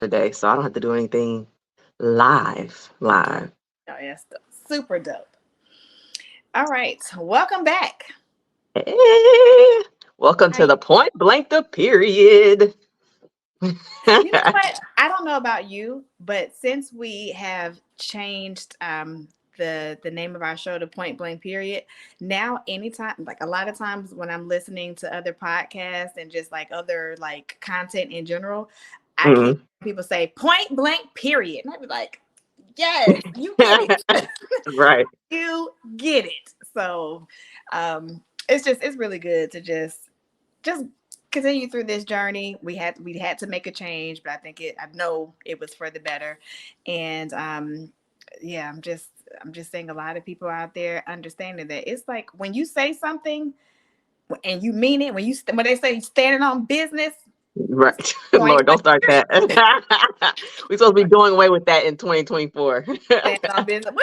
today, so I don't have to do anything live. Oh, yes, super dope. All right, welcome back. Hey, welcome Hi. to the point blank the period. You know what? I don't know about you, but since we have changed the name of our show to Point Blank Period, now anytime, like a lot of times when I'm listening to other podcasts and just like other like content in general, I keep Mhm. people say Point Blank Period, and I'd be like, yes, you get it. Right. You get it. So it's really good to just continue through this journey. We had to make a change, but I know it was for the better. And yeah, I'm just saying a lot of people out there understanding that it's like when you say something and you mean it, when they say standing on business, Right. point Lord, don't blank start period. that. We're supposed to be doing away with that in 2024. Standing on business.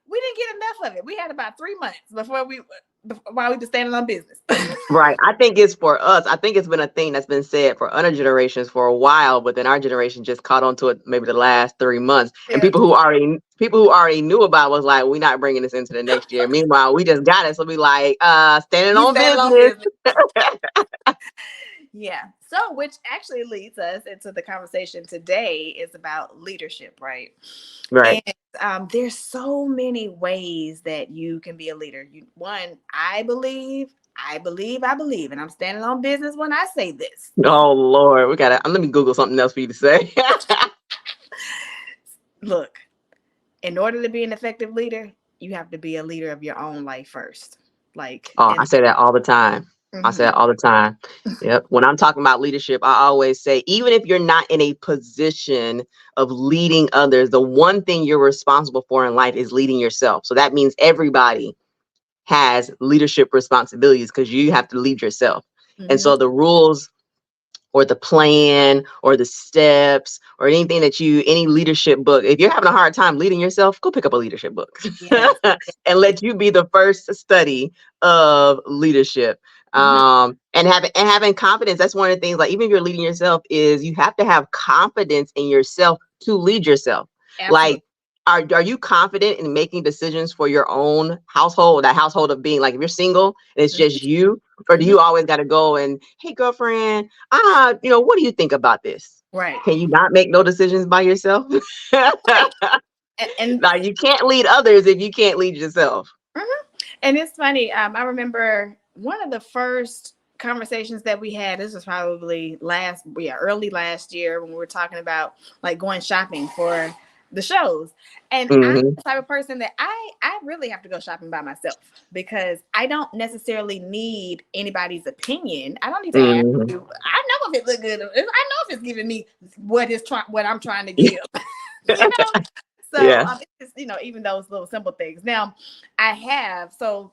We didn't get enough of it. We had about 3 months while we were standing on business. Right. I think it's for us. I think it's been a thing that's been said for other generations for a while, but then our generation just caught on to it maybe the last 3 months. And Yeah, people who already knew about it was like, we're not bringing this into the next year. Meanwhile, we just got it. So we like, standing we on standing on business. business. Yeah. So, which actually leads us into the conversation today is about leadership, right? Right. And there's so many ways that you can be a leader. One, I believe, and I'm standing on business when I say this. Oh Lord, we gotta. Let me Google something else for you to say. Look, in order to be an effective leader, you have to be a leader of your own life first. Like, Oh, I and say that all the time. I say mhm. that all the time. Yep. When I'm talking about leadership, I always say, even if you're not in a position of leading others, the one thing you're responsible for in life is leading yourself. So that means everybody has leadership responsibilities because you have to lead yourself. And Mhm. so the rules or the plan or the steps or anything any leadership book, if you're having a hard time leading yourself, go pick up a leadership book Yes. and let you be the first study of leadership. Mhm. And having confidence, that's one of the things, like even if you're leading yourself, is you have to have confidence in yourself to lead yourself. Absolutely. Like, are you confident in making decisions for your own household, that household of being, like, if you're single and it's just Mhm. you, or do Mhm. you always got to go and, hey girlfriend, what do you think about this? Right. Can you not make no decisions by yourself? Right. And Like, you can't lead others if you can't lead yourself. mhm. And it's funny. I remember one of the first conversations that we had. This was probably early last year when we were talking about like going shopping for the shows. And I'm Hmm. the type of person that I really have to go shopping by myself because I don't necessarily need anybody's opinion. I don't need to ask Hmm. you. I know if it look good. I know if it's giving me what I'm trying to give. you know. So Yeah. it's, even those little simple things. Now, I have so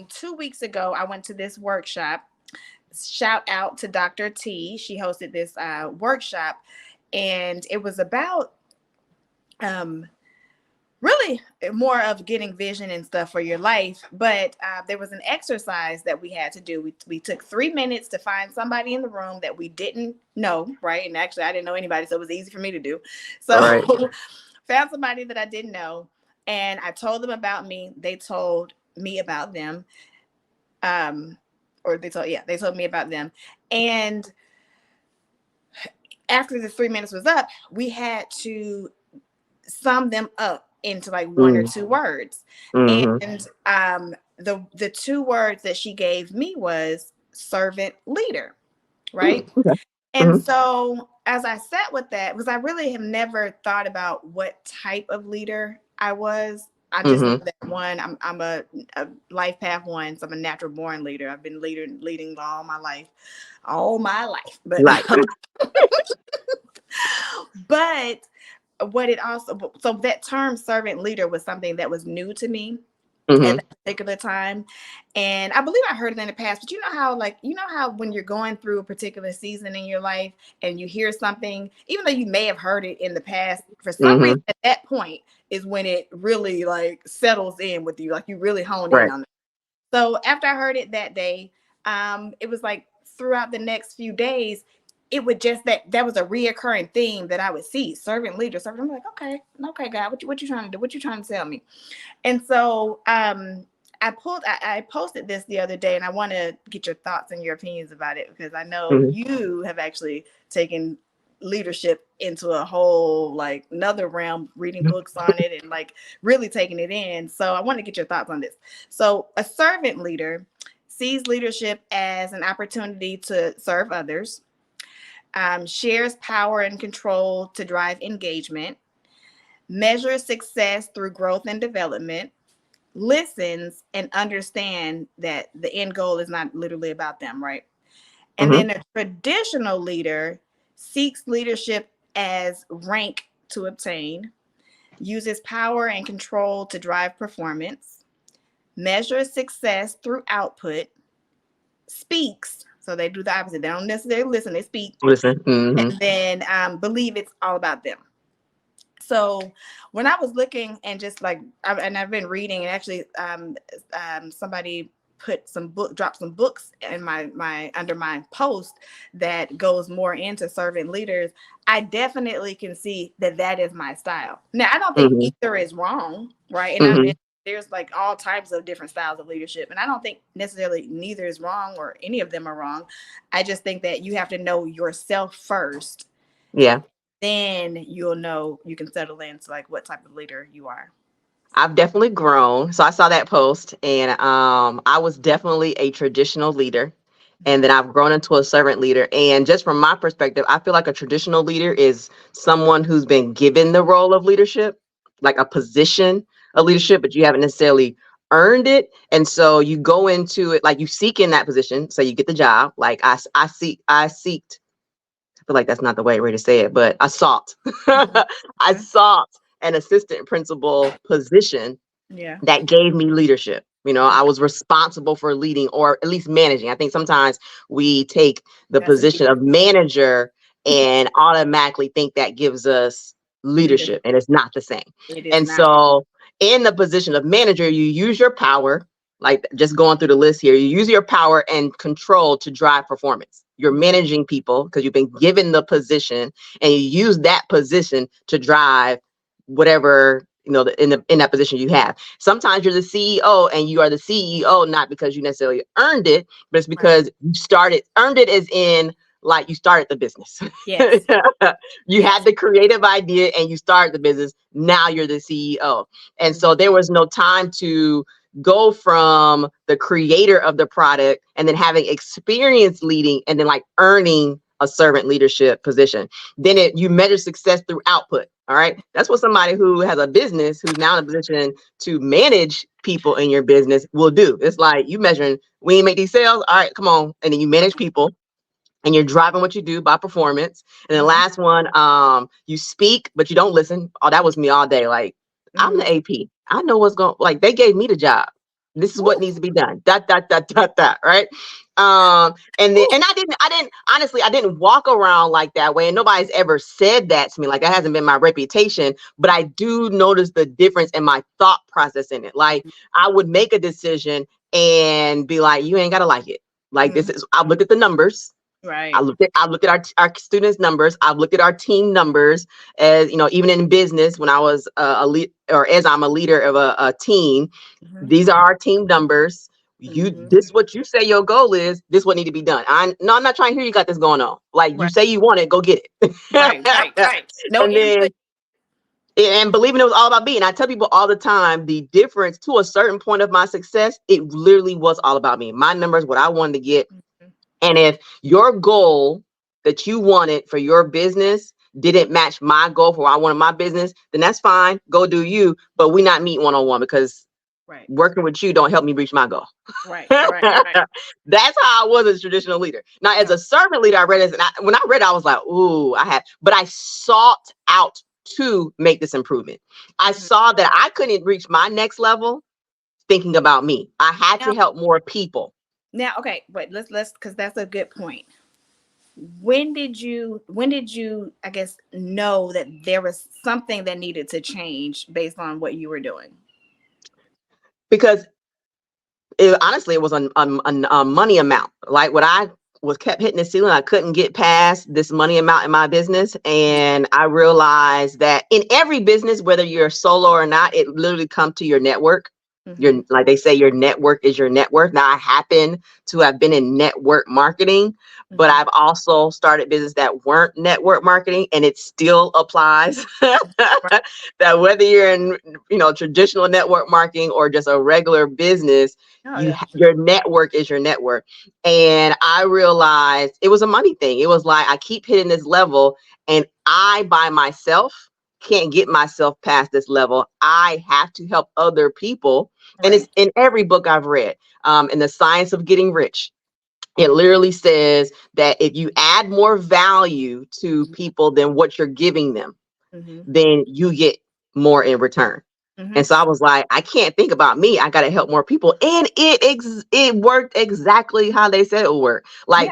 2 weeks ago I went to this workshop. Shout out to Dr. T. She hosted this workshop, and it was about um, really more of getting vision and stuff for your life. But there was an exercise that we had to do. We took 3 minutes to find somebody in the room that we didn't know, right? And actually, I didn't know anybody, so it was easy for me to do. All So right. found somebody that I didn't know, and I told them about me. They told me about them. Um, or they told me about them. And after the 3 minutes was up, we had to sum them up into like one or two words. Mm-hmm. And the two words that she gave me was servant leader, right? Okay. And Hmm. so as I sat with that, because I really have never thought about what type of leader I was. I just know Hmm. that one, I'm a life path one, so I'm a natural born leader. I've been leading all my life. But Right. but what it also so that term servant leader was something that was new to me at Hmm. that particular time. And I believe I heard it in the past, but you know how when you're going through a particular season in your life and you hear something, even though you may have heard it in the past, for some reason Hmm. at that point is when it really like settles in with you, like you really hone in Right. on it. So after I heard it that day, it was like throughout the next few days, it would just that was a reoccurring theme that I would see. Servant leader, servant. I'm like, okay, God, what you trying to do? What you trying to tell me? And so I posted this the other day, and I want to get your thoughts and your opinions about it, because I know Mhm. you have actually taken leadership into a whole like another realm, reading books on it and like really taking it in. So I want to get your thoughts on this. So a servant leader sees leadership as an opportunity to serve others, shares power and control to drive engagement, measures success through growth and development, listens and understand that the end goal is not literally about them, right? And Mhm. then a traditional leader seeks leadership as rank to obtain, uses power and control to drive performance, measures success through output, speaks. So they do the opposite. They don't necessarily listen, they speak, Listen. Mhm. and then believe it's all about them. So when I was looking and just like, and I've been reading, and actually somebody dropped some books in my under my post that goes more into servant leaders. I definitely can see that is my style. Now, I don't think Mhm. either is wrong, right? Mhm. There's like all types of different styles of leadership, and I don't think necessarily neither is wrong or any of them are wrong. I just think that you have to know yourself first, Yeah. then you'll know you can settle into like what type of leader you are. I've definitely grown. So I saw that post, and I was definitely a traditional leader. And then I've grown into a servant leader. And just from my perspective, I feel like a traditional leader is someone who's been given the role of leadership, like a position of Mm-hmm. leadership, but you haven't necessarily earned it. And so you go into it like you seek in that position. So you get the job. Like I seeked, I feel like that's not the right way to say it, but I sought. Mm-hmm. I Okay. sought an assistant principal position Yeah. that gave me leadership. You know, I Okay. was responsible for leading or at least managing. I think sometimes we take the That's a position different of manager and automatically think that gives us leader. leadership, and it's not the same. It is And not. so, in the position of manager, you use your power, like just going through the list here, you use your power and control to drive performance. You're Mm-hmm. managing people because you've been given the position, and you use that position to drive whatever in that position you have. Sometimes you're the CEO, and you are the CEO not because you necessarily earned it, but it's Right. because you earned it as in like you started the business. Yes. You had Yes. the creative idea and you started the business. Now you're the CEO. And Mm-hmm. so there was no time to go from the creator of the product and then having experience leading and then like earning a servant leadership position. Then you measure success through output. All right. That's what somebody who has a business who's now in a position to manage people in your business will do. It's like you measuring, we ain't make these sales. All right, come on. And then you manage people and you're driving what you do by performance. And the Mm-hmm. last one, you speak, but you don't listen. Oh, that was me all day. Like, I'm Mm-hmm. the AP. I know what's going, like, they gave me the job. This is Woo, what needs to be done. Dot, dot, dot, dot, dot, right? woo. And honestly, I didn't walk around like that way. And nobody's ever said that to me. Like, that hasn't been my reputation, but I do notice the difference in my thought process in it. Like, I would make a decision and be like, you ain't got to like it. Like, Mm-hmm. I looked at the numbers. Right. I looked at our students' numbers. I've looked at our team numbers. As you know, even in business, when I was a lead, or as I'm a leader of a team, Mm-hmm. these are our team numbers. Mm-hmm. This what you say your goal is. This what need to be done. I'm not trying to hear you got this going on. Like you Right. say you want it, go get it. Right. Right. Right. No And input. then and believing it was all about me. And I tell people all the time, the difference to a certain point of my success, it literally was all about me. My numbers, what I wanted to get. Mhm. And if your goal that you wanted for your business didn't match my goal for what I wanted my business, then that's fine. Go do you. But we not meet one-on-one because Right. working with you don't help me reach my goal. Right. That's Right. Right. how I was as a traditional leader. Now, as No. a servant leader, I read this, and when I read it, I was like, ooh, but I sought out to make this improvement. I Mhm. saw that I couldn't reach my next level thinking about me. I had Now, to help more people. okay, but let's because that's a good point. When did you I guess know that there was something that needed to change based on what you were doing? Because honestly, it was a money amount. Like what I was kept hitting the ceiling. I couldn't get past this money amount in my business. And I realized that in every business, whether you're solo or not, it literally comes to your network. Your, like they say, your network is your net worth. Now, I happen to have been in network marketing, but I've also started business that weren't network marketing, and it still applies. That whether you're in, traditional network marketing or just a regular business, your network is your network. And I realized it was a money thing. It was like, I keep hitting this level, and I by myself can't get myself past this level. I have to help other people. And it's in every book I've read, in The Science of Getting Rich. It literally says that if you add more value to people than what you're giving them, then you get more in return. And so I was like, I can't think about me. I got to help more people. And it worked exactly how they said it would work. Like,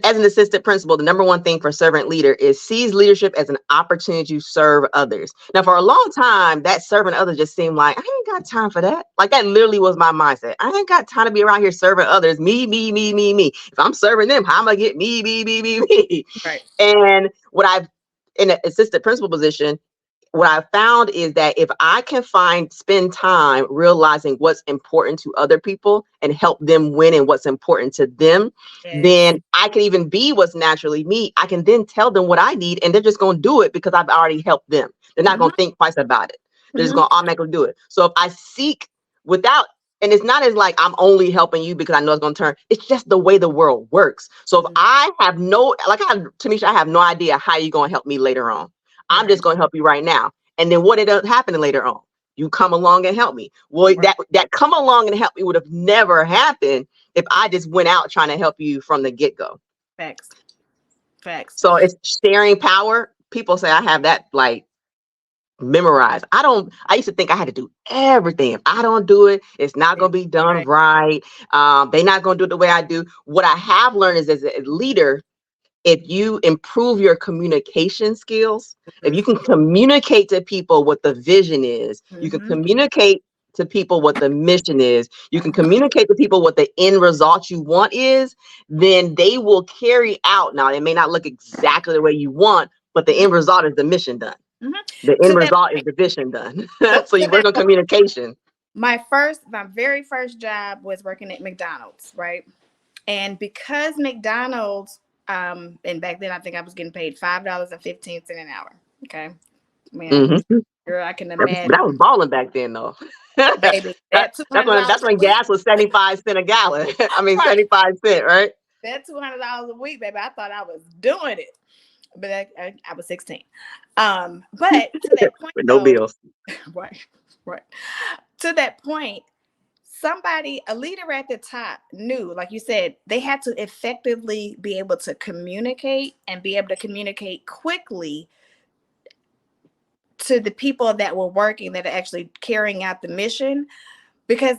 as an assistant principal, the number one thing for servant leader is sees leadership as an opportunity to serve others. Now, for a long time, that serving others just seemed like, I ain't got time for that. Like, that literally was my mindset. I ain't got time to be around here serving others. Me, me, me, me, me. If I'm serving them, how am I gonna get me, me, me, me, me? Right. And in an assistant principal position, what I found is that if I can spend time realizing what's important to other people and help them win in what's important to them, then I can even be what's naturally me. I can then tell them what I need, and they're just going to do it because I've already helped them. They're not going to think twice about it. They're just going to automatically do it. So if I seek without, and it's not as like I'm only helping you because I know it's going to turn. It's just the way the world works. So if I have Tamisha, I have no idea how you're going to help me later on. I'm just going to help you right now. And then what ended up happening later on? You come along and help me. Well, that come along and help me would have never happened if I just went out trying to help you from the get-go. Facts. So it's sharing power. People say I have that like memorized. I used to think I had to do everything. If I don't do it, it's not going to be done right. They're not going to do it the way I do. What I have learned is, as a leader, if you improve your communication skills, if you can communicate to people what the vision is, you can communicate to people what the mission is, you can communicate to people what the end result you want is, then they will carry out. Now, it may not look exactly the way you want, but the end result is the mission done. The end result is the vision done. So you work on communication. My very first job was working at McDonald's, right? And because McDonald's, and back then I think I was getting paid $5.15 an hour. Okay, man, girl, I can imagine. That was balling back then, though. Baby, that's when gas was 75 cents a gallon. I mean, 75 cents, right? That $200 a week, baby. I thought I was doing it, but I was 16. But to that point, with no bills. Right. To that point, a leader at the top knew, like you said, they had to effectively be able to communicate and be able to communicate quickly to the people that were working, that are actually carrying out the mission. Because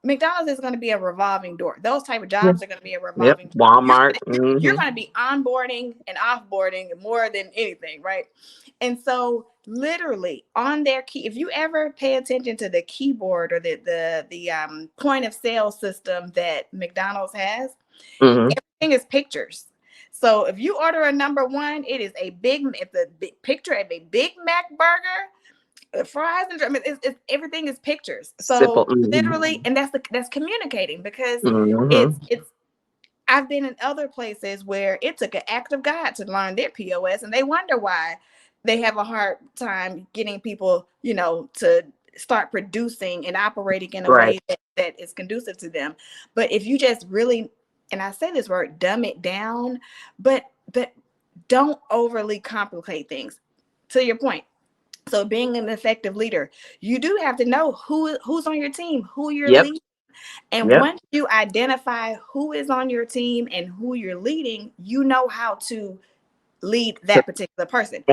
McDonald's is going to be a revolving door. Those type of jobs are going to be a revolving door. Walmart. You're going to be onboarding and offboarding more than anything, right? And so literally on their key, if you ever pay attention to the keyboard or the point of sale system that McDonald's has, everything is pictures. So if you order a number one, it's a big picture of a Big Mac burger, fries, and everything is pictures. So literally, and that's communicating, because it's I've been in other places where it took an act of God to learn their POS, and they wonder why they have a hard time getting people, to start producing and operating in a way that is conducive to them. But if you just really, and I say this word, dumb it down, but don't overly complicate things. To your point. So being an effective leader, you do have to know who's on your team, who you're leading. And once you identify who is on your team and who you're leading, you know how to lead that particular person.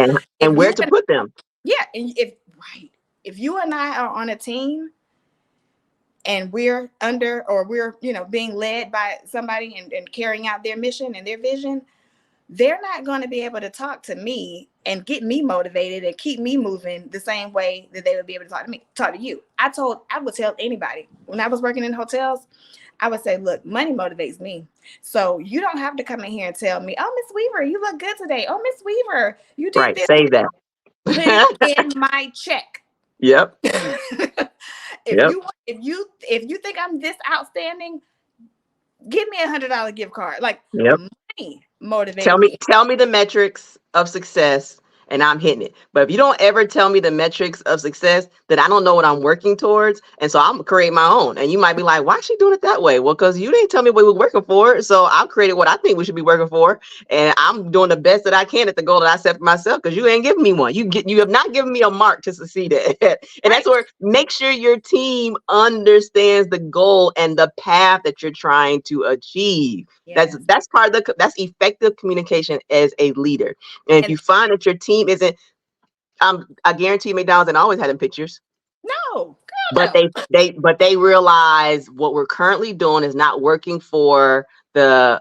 And where to put them. Yeah. And if you and I are on a team and we're being led by somebody and carrying out their mission and their vision, they're not going to be able to talk to me and get me motivated and keep me moving the same way that they would be able to talk to you. I would tell anybody when I was working in hotels, I would say, look, money motivates me. So you don't have to come in here and tell me, oh, Miss Weaver, you look good today. Oh, Miss Weaver, you did Right. this. Save that. Put it in my check. Yep. if Yep. you if you think I'm this outstanding, give me $100 gift card. Like, Yep. money motivated Tell me. me, tell me the metrics of success and I'm hitting it. But if you don't ever tell me the metrics of success, then I don't know what I'm working towards. And so I'm create my own. And you might be like, why is she doing it that way? Well, because you didn't tell me what we were working for. So I've created what I think we should be working for. And I'm doing the best that I can at the goal that I set for myself because you ain't giving me one. You have not given me a mark to succeed at. And that's Right. where make sure your team understands the goal and the path that you're trying to achieve. Yes. That's part of that's effective communication as a leader. And if you And find that your team isn't, I guarantee McDonald's and always had them pictures, no, but girl, they realize what we're currently doing is not working for the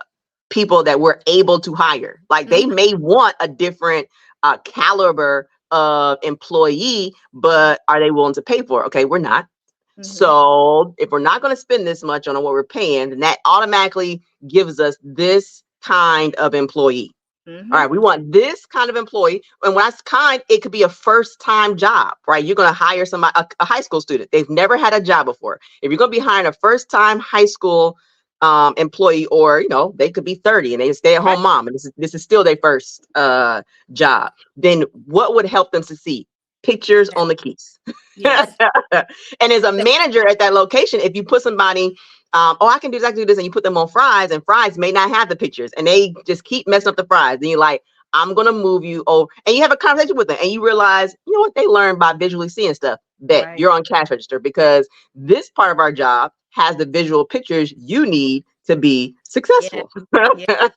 people that we're able to hire. Like no. they may want a different caliber of employee, Mm-hmm. but are they willing to pay for it? Okay, we're not. Mm-hmm. So if we're not going to spend this much on what we're paying, then that automatically gives us this kind of employee. All Mm-hmm. right, we want this kind of employee. And when that's kind, it could be a first time job, right? You're going to hire somebody, a high school student. They've never had a job before. If you're going to be hiring a first time high school employee, or, they could be 30 and they stay at Right. home mom, and this is still their first job, then what would help them succeed? Pictures Yes. on the keys. Yes. And as a manager at that location, if you put somebody, I can do this, I can do this, and you put them on fries, and fries may not have the pictures, and they just keep messing up the fries. Then you're like, I'm gonna move you over, and you have a conversation with them, and you realize, you know what, they learn by visually seeing stuff. Bet Right. you're on cash register because this part of our job has the visual pictures you need to be Yeah. successful. Yeah.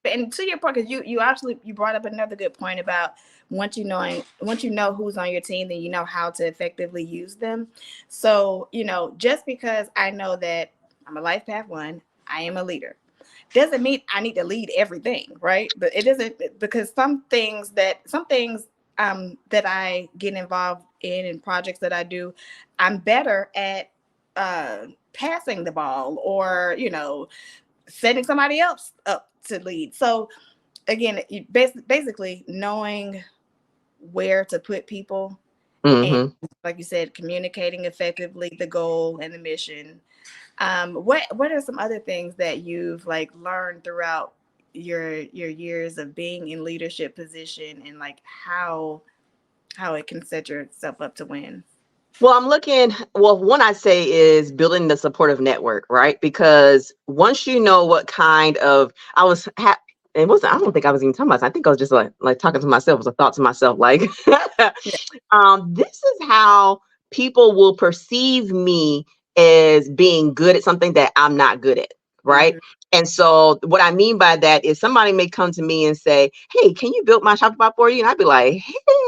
And to your point, because you actually you brought up another good point about once you know who's on your team, then you know how to effectively use them. So just because I know that I'm a life path one, I am a leader, doesn't mean I need to lead everything, right? But it isn't, because some things that I get involved in projects that I do, I'm better at passing the ball, or setting somebody else up to lead. So again, basically knowing where to put people, and Hmm. like you said, communicating effectively the goal and the mission. What are some other things that you've like learned throughout your years of being in leadership position, and like how it can set yourself up to win? Well, one I say is building the supportive network, right? Because once you know what kind of, it wasn't, I don't think I was even talking about this. I think I was just like talking to myself, it was a thought to myself, like, Yeah. this is how people will perceive me as being good at something that I'm not good at, right? Mm-hmm. And so what I mean by that is somebody may come to me and say, hey, can you build my Shopify for you? And I'd be like,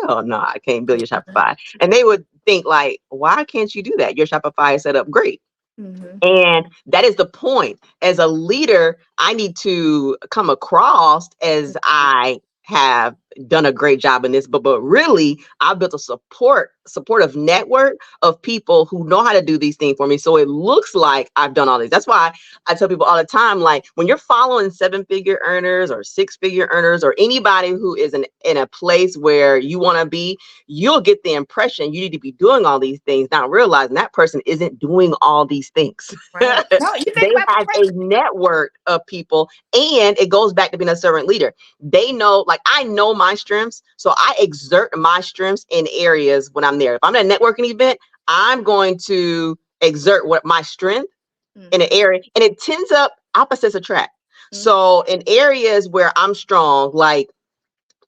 hell no, I can't build your Shopify. And they would think like, why can't you do that? Your Shopify is set up great. Mm-hmm. And that is the point. As a leader, I need to come across as I have done a great job in this, but really I've built a supportive network of people who know how to do these things for me. So it looks like I've done all these. That's why I tell people all the time, like when you're following 7-figure earners or 6-figure earners or anybody who is in a place where you want to be, you'll get the impression you need to be doing all these things, not realizing that person isn't doing all these things. Right. No, you think They about the have a network of people, and it goes back to being a servant leader. They know, like I know my strengths, so I exert my strengths in areas when I'm there. If I'm at a networking event, I'm going to exert what my strength in an Mm-hmm. area, and it tends up opposites attract. Mm-hmm. So in areas where I'm strong, like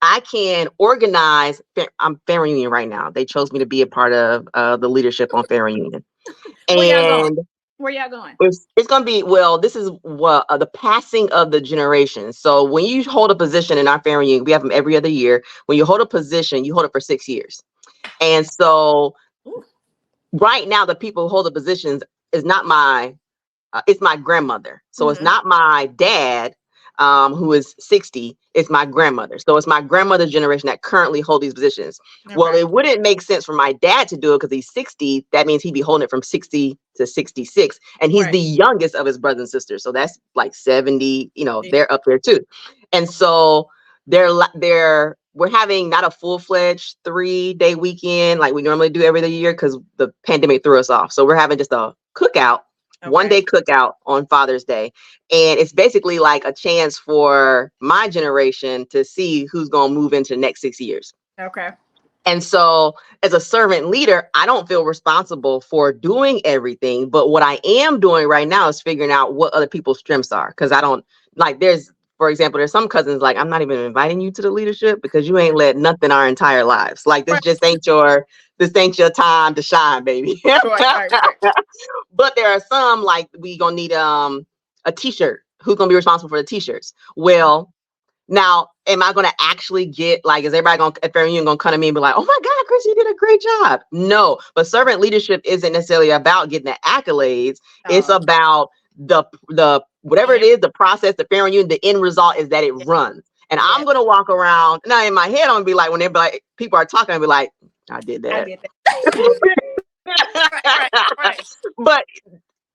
I can organize. I'm Family Union right now. They chose me to be a part of the leadership on Family Union, Where y'all going? and Where y'all going? it's going to be, well, this is what the passing of the generation. So when you hold a position in our Family Union, we have them every other year. When you hold a position, you hold it for 6 years. And so Ooh. right now, the people who hold the positions is not it's my grandmother. So it's Mm-hmm. not my dad. who is 60, is my grandmother. So it's my grandmother's generation that currently hold these positions. Well, Okay. it wouldn't make sense for my dad to do it because he's 60. That means he'd be holding it from 60 to 66. And he's Right. the youngest of his brothers and sisters. So that's like 70, Yeah. they're up there too. And so we're having not a full-fledged 3-day weekend like we normally do every other year because the pandemic threw us off. So we're having just a cookout, Okay. 1-day cookout on Father's Day. And it's basically like a chance for my generation to see who's going to move into the next 6 years. Okay. And so as a servant leader, I don't feel responsible for doing everything. But what I am doing right now is figuring out what other people's strengths are. Because I don't like for example, there's some cousins like, I'm not even inviting you to the leadership because you ain't led nothing our entire lives. Like Right. this ain't your time to shine, baby. Right. But there are some like we gonna need a t-shirt. Who's gonna be responsible for the t-shirts? Well, now, am I going to actually get like, is everybody going at Fair Union going to come to me and be like, oh my God, Chris, you did a great job? No, but servant leadership isn't necessarily about getting the accolades. It's Oh, about the whatever it yeah. is, the process, the Fair Union, the end result is that it Yeah. runs. And Yeah. I'm going to walk around now in my head, I'm going to be like, when they're like, people are talking, I'll be like, I did I that. did that. Right. But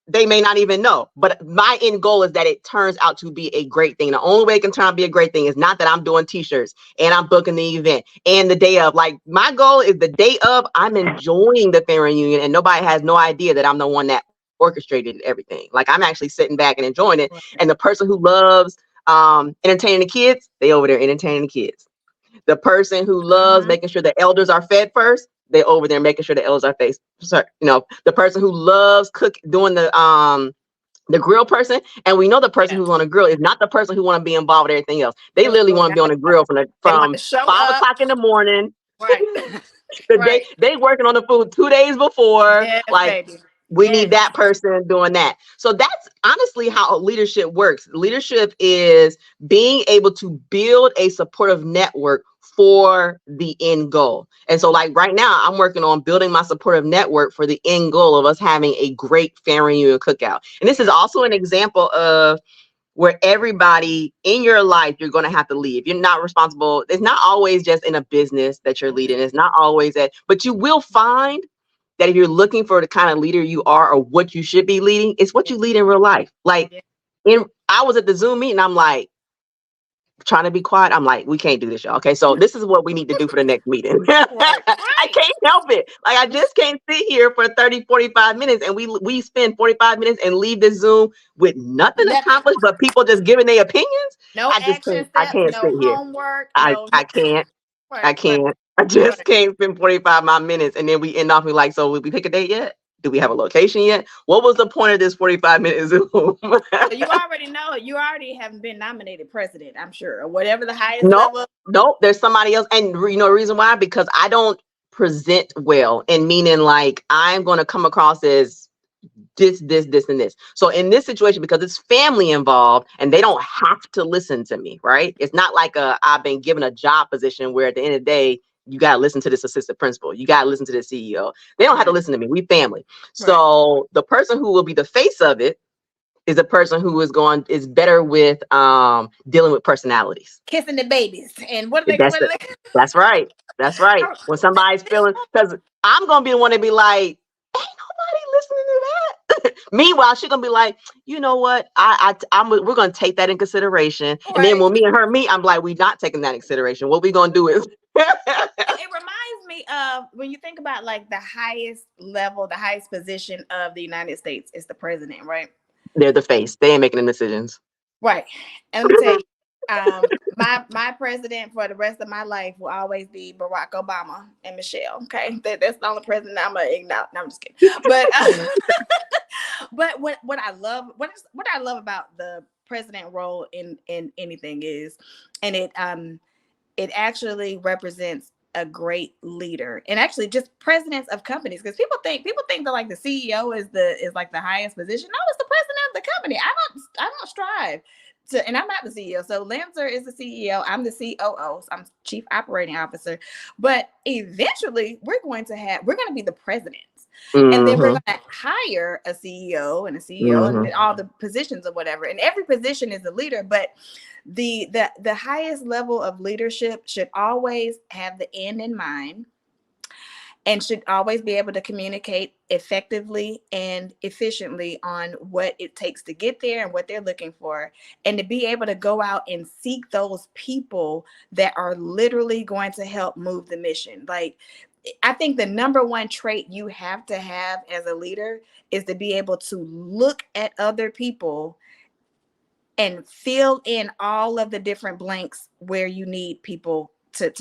they may not even know. But my end goal is that it turns out to be a great thing. The only way it can turn out to be a great thing is not that I'm doing t-shirts and I'm booking the event and the day of. Like my goal is the day of, I'm enjoying the family reunion and nobody has no idea that I'm the one that orchestrated everything. Like I'm actually sitting back and enjoying it. And the person who loves entertaining the kids, they over there entertaining the kids. The person who loves making sure the elders are fed first, they over there making sure the elders are fed. So, the person who loves doing the grill person, and we know the person Yeah. who's on the grill is not the person who want to be involved with everything else. They No, literally want to not be on at the all. grill They want from to show 5 up. o'clock in the morning. Right. They working on the food 2 days before. Yes, Like baby. we need Yes. that person doing that. So that's honestly how leadership works. Leadership is being able to build a supportive network for the end goal. And so like right now, I'm working on building my supportive network for the end goal of us having a great family reunion cookout. And this is also an example of where everybody in your life you're going to have to lead. You're not responsible. It's not always just in a business that you're leading. It's not always but you will find that if you're looking for the kind of leader you are or what you should be leading, it's what you lead in real life. Like I was at the Zoom meeting, I'm like trying to be quiet. I'm like, we can't do this, y'all. Okay, so this is what we need to do for the next meeting. Right. I can't help it. Like I just can't sit here for 30, 45 minutes and we spend 45 minutes and leave this Zoom with nothing Nothing. accomplished but people just giving their opinions. No action I steps, can't sit no here. homework, I no. can't. I Right. can't. I just can't spend 45 my minutes and then we end off with like, so will we pick a date yet? Do we have a location yet? What was the point of this 45-minute Zoom? So you already know, you already haven't been nominated president, I'm sure, or whatever the highest Nope. level. Nope. There's somebody else. And the reason why, because I don't present well, and meaning like I'm going to come across as this, and this. So in this situation, because it's family involved and they don't have to listen to me, right? It's not like I've been given a job position where at the end of the day, you got to listen to this assistant principal. You got to listen to the CEO. They don't have to listen to me. We family. Right. So the person who will be the face of it is a person who is better with dealing with personalities. Kissing the babies. And what are they That's going it. to That's right. That's right. When somebody's feeling, because I'm gonna be the one to be like, ain't nobody listening to that. Meanwhile, she's gonna be like, you know what? We're gonna take that in consideration. And then Right. when me and her meet, I'm like, we're not taking that in consideration. What we gonna do is It reminds me of when you think about like the highest level, the highest position of the United States is the president, right? they're the face. They ain't making the decisions. Right. And let me tell you, my president for the rest of my life will always be Barack Obama and Michelle. Okay, that's the only president I'm gonna ignore. No, I'm just kidding. But but what I love about the president role in anything is, and it actually represents a great leader, and actually just presidents of companies, because people think that like the CEO is like the highest position. No, it's the president of the company. I don't strive to, and I'm not the CEO. So Lancer is the CEO. I'm the COO. So I'm Chief Operating Officer. But eventually we're going to be the presidents. And then we're Mm-hmm. going to hire a CEO and a CEO and Mm-hmm. all the positions or whatever. And every position is a leader, but the highest level of leadership should always have the end in mind and should always be able to communicate effectively and efficiently on what it takes to get there and what they're looking for, and to be able to go out and seek those people that are literally going to help move the mission. Like, I think the number one trait you have to have as a leader is to be able to look at other people and fill in all of the different blanks where you need people to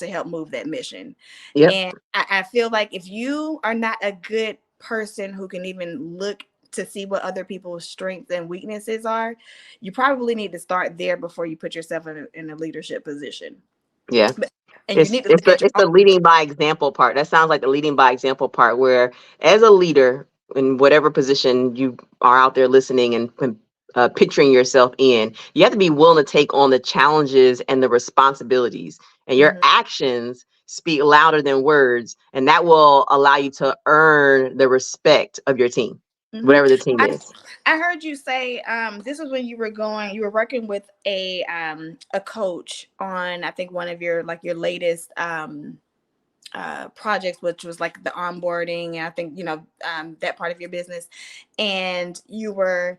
help move that mission. Yep. And I feel like if you are not a good person who can even look to see what other people's strengths and weaknesses are, you probably need to start there before you put yourself in a leadership position. Yeah. And you It's need to it's look the at your it's the leading by example part. That sounds like the leading by example part, where as a leader in whatever position you are out there listening and picturing yourself in, you have to be willing to take on the challenges and the responsibilities, and your own. actions speak louder than words, and that will allow you to earn the respect of your team, Hmm. whatever the team I is. I heard you say this is when you were working with a coach on, I think, one of your latest projects, which was like the onboarding, and I think that part of your business, and you were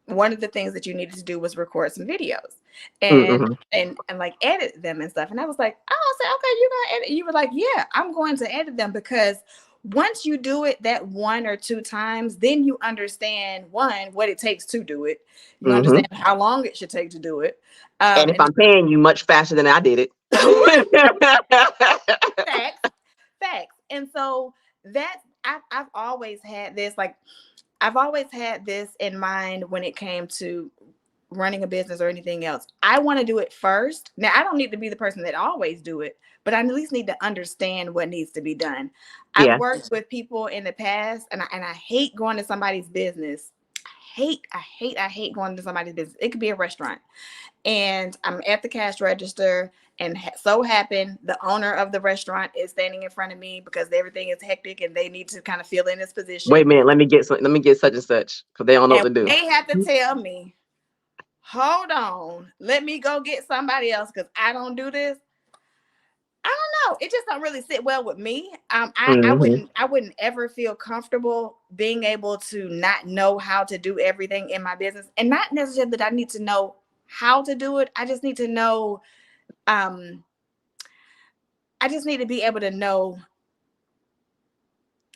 one of the things that you needed to do was record some videos and Mm-hmm. and like edit them and stuff. And I was like, oh, I said, okay, you're gonna edit. You were like, yeah, I'm going to edit them, because once you do it that one or two times, then you understand, one, what it takes to do it. You Mm-hmm. understand how long it should take to do it. And if And I'm paying you much faster than I did it. facts, facts. And so that I've always had this, like, I've always had this in mind when it came to running a business or anything else. I want to do it first. Now, I don't need to be the person that always do it, but I at least need to understand what needs to be done. I've Yeah. worked with people in the past, and I hate going to somebody's business. I hate going to somebody's business. It could be a restaurant, and I'm at the cash register, and so happen the owner of the restaurant is standing in front of me because everything is hectic and they need to kind of fill in this Wait a position. minute, let me get such and such because they don't know what And to do. they have to tell me, hold on, let me go get somebody else because I don't do this. I don't know. It just don't really sit well with me. Hmm. I wouldn't ever feel comfortable being able to not know how to do everything in my business, and not necessarily that I need to know how to do it. I just need to know. Um, I just need to be able to know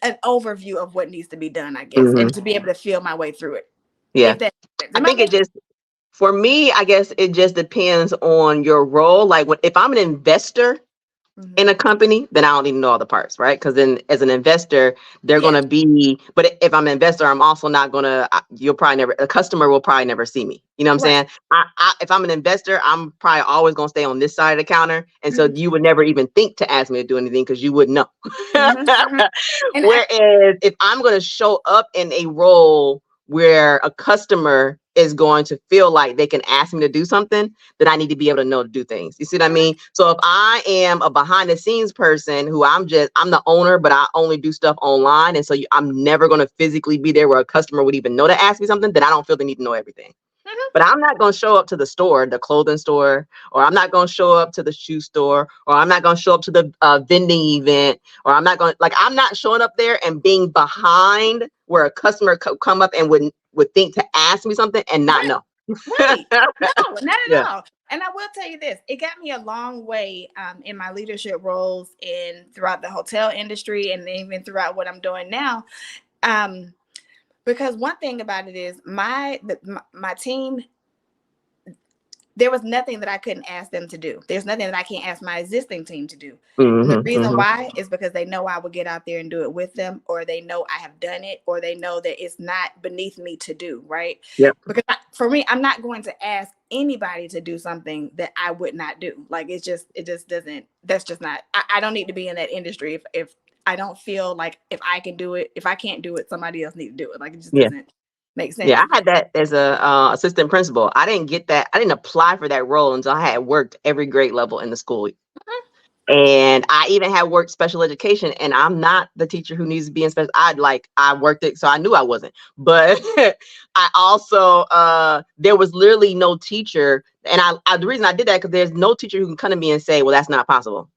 an overview of what needs to be done, I guess, and Hmm. to be able to feel my way through it. Yeah. If that makes sense. I Am I think it making? just, for me, I guess it just depends on your role. Like if I'm an investor Mm-hmm. in a company, then I don't need to know all the parts, right? Because then as an investor, they're going Yeah. to be, but if I'm an investor, I'm also not going to, you'll probably never, a customer will probably never see me. You know what I'm Right. saying? If I'm an investor, I'm probably always going to stay on this side of the counter. And so Mm-hmm. you would never even think to ask me to do anything because you wouldn't know. Mm-hmm. Mm-hmm. And Whereas if I'm going to show up in a role where a customer is going to feel like they can ask me to do something, then I need to be able to know to do things. You see what I Mhm. mean? So if I am a behind the scenes person who I'm the owner, but I only do stuff online. And so I'm never going to physically be there where a customer would even know to ask me something, then I don't feel the need to know everything. Mhm. But I'm not going to show up to the store, the clothing store, or I'm not going to show up to the shoe store, or I'm not going to show up to the vending event, or I'm not showing up there and being behind where a customer come up and would think to ask me something and not Right. know. Right. No, not Yeah. at all. And I will tell you this, it got me a long way in my leadership roles and throughout the hotel industry and even throughout what I'm doing now. Um, because one thing about it is my team, there was nothing that I couldn't ask them to do. There's nothing that I can't ask my existing team to do. And the Hmm. reason Hmm. why is because they know I will get out there and do it with them, or they know I have done it, or they know that it's not beneath me to do, right? Yep. Because for me, I'm not going to ask anybody to do something that I would not do. Like it just doesn't, that's just not, I don't need to be in that industry if I don't feel like if I can do it, if I can't do it, somebody else needs to do it. Like it just Yeah. doesn't make Yeah. sense. I had that as a assistant principal. I didn't get that. I didn't apply for that role until I had worked every grade level in the school. And I even had worked special education, and I'm not the teacher who needs to be in special. I worked it, so I knew I wasn't. But I also there was literally no teacher, and I the reason I did that because there's no teacher who can come to me and say, "Well, that's not possible."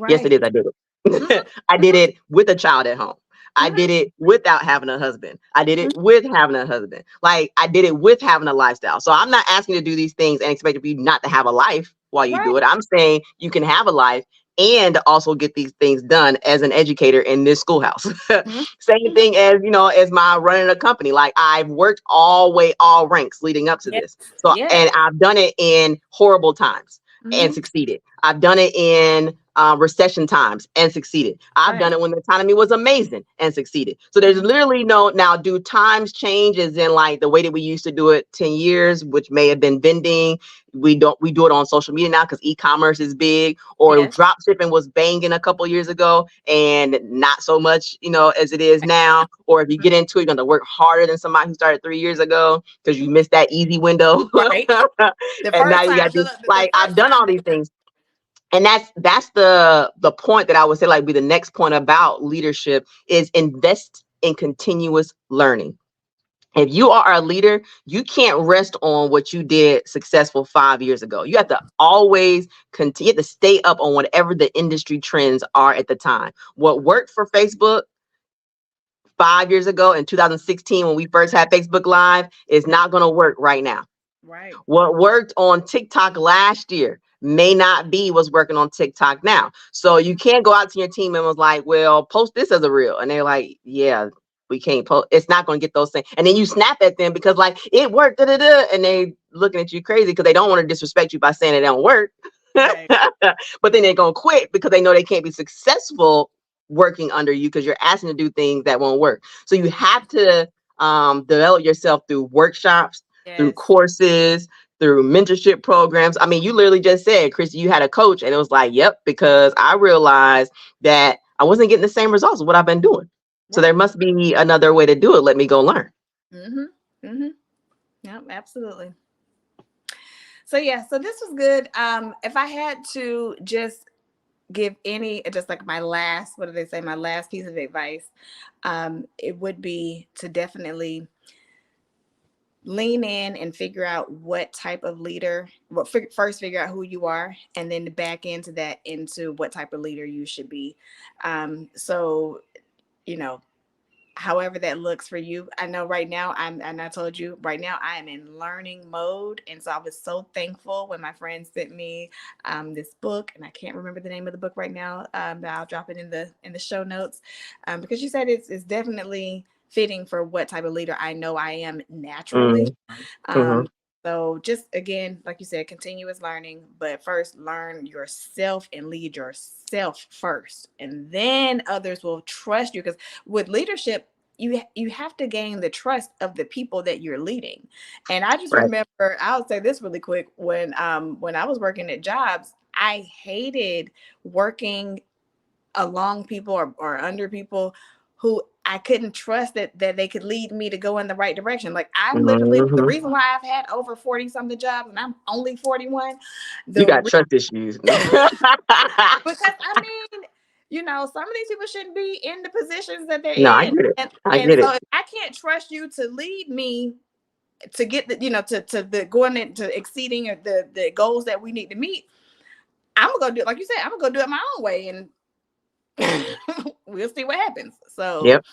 Yes, it Right. is. I did Mhm, it. I did mhm, it with a child at home. I mhm, did it without having a husband. I did mhm. it with having a husband. Like I did it with having a lifestyle. So I'm not asking you to do these things and expect you not to have a life while you Right. do it. I'm saying you can have a life and also get these things done as an educator in this schoolhouse. Mhm, Same mhm. thing as, as my running a company. Like I've worked all ranks leading up to Yes. this. So, Yes. and I've done it in horrible times and Mhm. succeeded. I've done it in recession times and succeeded. I've done Right. it when the economy was amazing and succeeded. So there's Mhm. literally no, now do times change as in like the way that we used to do it 10 years, which may have been vending. We do it on social media now because e-commerce is big, or Yes. drop shipping was banging a couple years ago and not so much, as it is now. Or if you get into it, you're going to work harder than somebody who started 3 years ago because you Mhm. missed that easy window. Right. The And now first you time, got to do, the like, I've first done time all they these things. And that's the point that I would say like be the next point about leadership is invest in continuous learning. If you are a leader, you can't rest on what you did successful 5 years ago. You have to always continue to stay up on whatever the industry trends are at the time. What worked for Facebook 5 years ago in 2016 when we first had Facebook Live is Mhm. not going to work right now. Right. What worked on TikTok last year may not be what's working on TikTok now. So you can't go out to your team and was like, well, post this as a reel. And they're like, yeah, we can't post. It's not going to get those things. And then you snap at them because like it worked, da, da, da, and they looking at you crazy because they don't want to disrespect you by saying it don't work. Right. But then they're going to quit because they know they can't be successful working under you because you're asking to do things that won't work. So you have to develop yourself through workshops, through Yes. courses, through mentorship programs. I mean, you literally just said, Christy, you had a coach, and it was like, yep, because I realized that I wasn't getting the same results of what I've been doing. So there Right. must be another way to do it. Let me go learn. Mhm. Mhm. Yep. Absolutely. So yeah. So this was good. If I had to just give any, just like my last, what do they say? My last piece of advice, it would be to definitely lean in and figure out what type of leader, well, first figure out who you are, and then back into that, into what type of leader you should be. So, you know, however that looks for you. I know right now and I told you right now I am in learning mode. And so I was so thankful when my friend sent me this book, and I can't remember the name of the book right now, but I'll drop it in the show notes, because she said it's definitely fitting for what type of leader I know I am naturally. Mm-hmm. Um, so just again, like you said, continuous learning, but first learn yourself and lead yourself first, and then others will trust you. Because with leadership, you have to gain the trust of the people that you're leading. And I just Right. remember, I'll say this really quick, when I was working at jobs, I hated working along people, or under people who I couldn't trust that they could lead me to go in the right direction. Like I'm literally the Mm-hmm. reason why I've had over 40 something jobs and I'm only 41. You The got trust issues. No. Because I mean, some of these people shouldn't be in the positions that they're No, I in. get it. I And get so it. if I can't trust you to lead me to get the, to the going into exceeding the goals that we need to meet, I'm gonna go do it like you said, I'm gonna go do it my own way, and we'll see what happens. So Yep.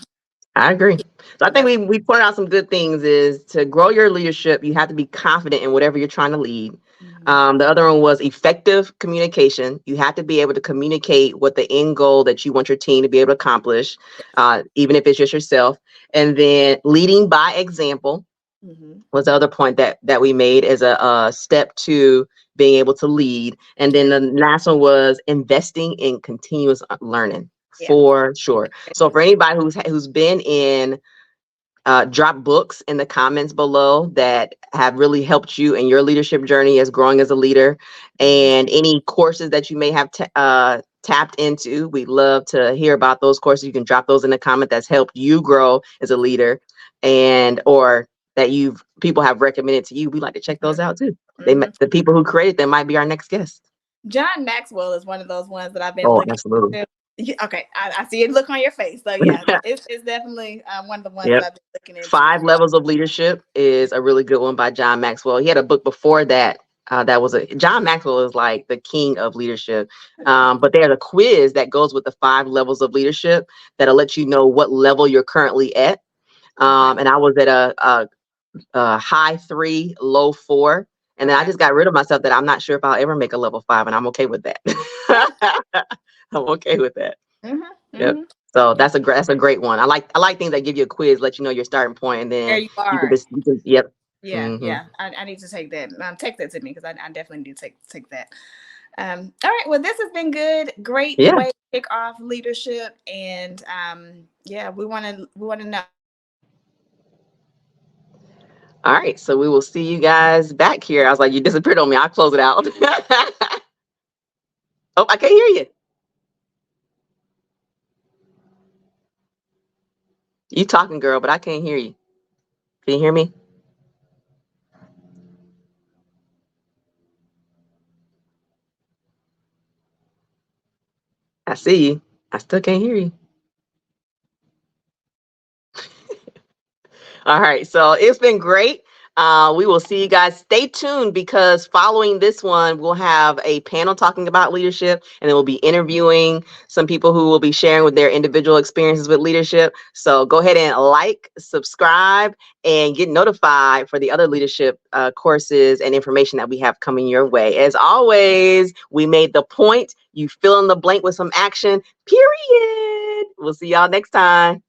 I agree. So I think that's we pointed out some good things is to grow your leadership, you have to be confident in whatever you're trying to lead. mhm, The other one was effective communication. You have to be able to communicate what the end goal that you want your team to be able to accomplish, even if it's just yourself. And then leading by example mhm, was the other point that we made as a step to being able to lead. And then yeah, the last one was investing in continuous learning yeah, for sure. So for definitely. anybody who's been in drop books in the comments below that have really helped you in your leadership journey as growing as a leader, Mhm, and any courses that you may have tapped into. We'd love to hear about those courses. You can drop those in the comment that's helped you grow as a leader, and or that people have recommended to you. We like to check those mhm, out too. mhm. The people who created them might be our next guest. John Maxwell is one of those ones that I've been Oh, looking absolutely. into. Okay, I see it look on your face. So yeah, it's definitely one of the ones that Yep. I've been looking into as Five well. Levels of Leadership is a really good one by John Maxwell. He had a book before that. That was a John Maxwell is like the king of leadership. But there's a quiz that goes with the 5 levels of leadership that'll let you know what level you're currently at. Okay. And I was at a high 3, low 4. And then I Okay. just got rid of myself that I'm not sure if I'll ever make a level 5, and I'm okay with that. I'm okay with that. Mm-hmm. Yep. Mm-hmm. So Yeah. that's a great one. I like things that give you a quiz, let you know your starting point, and There then you are. you can yep. Yeah. Hmm. Yeah. I need to take that. Text that to me because I definitely need to take that. All right. Well, this has been good. Great Yeah. way to kick off leadership, and yeah, we want to know. All right. So we will see you guys back here. I was like, you disappeared on me. I'll close it out. Oh, I can't hear you. You talking, girl, but I can't hear you. Can you hear me? I see you. I still can't hear you. All right. So it's been great. We will see you guys. Stay tuned because following this one, we'll have a panel talking about leadership, and then we'll be interviewing some people who will be sharing with their individual experiences with leadership. So go ahead and like, subscribe, and get notified for the other leadership courses and information that we have coming your way. As always, we made the point. You fill in the blank with some action, period. We'll see y'all next time.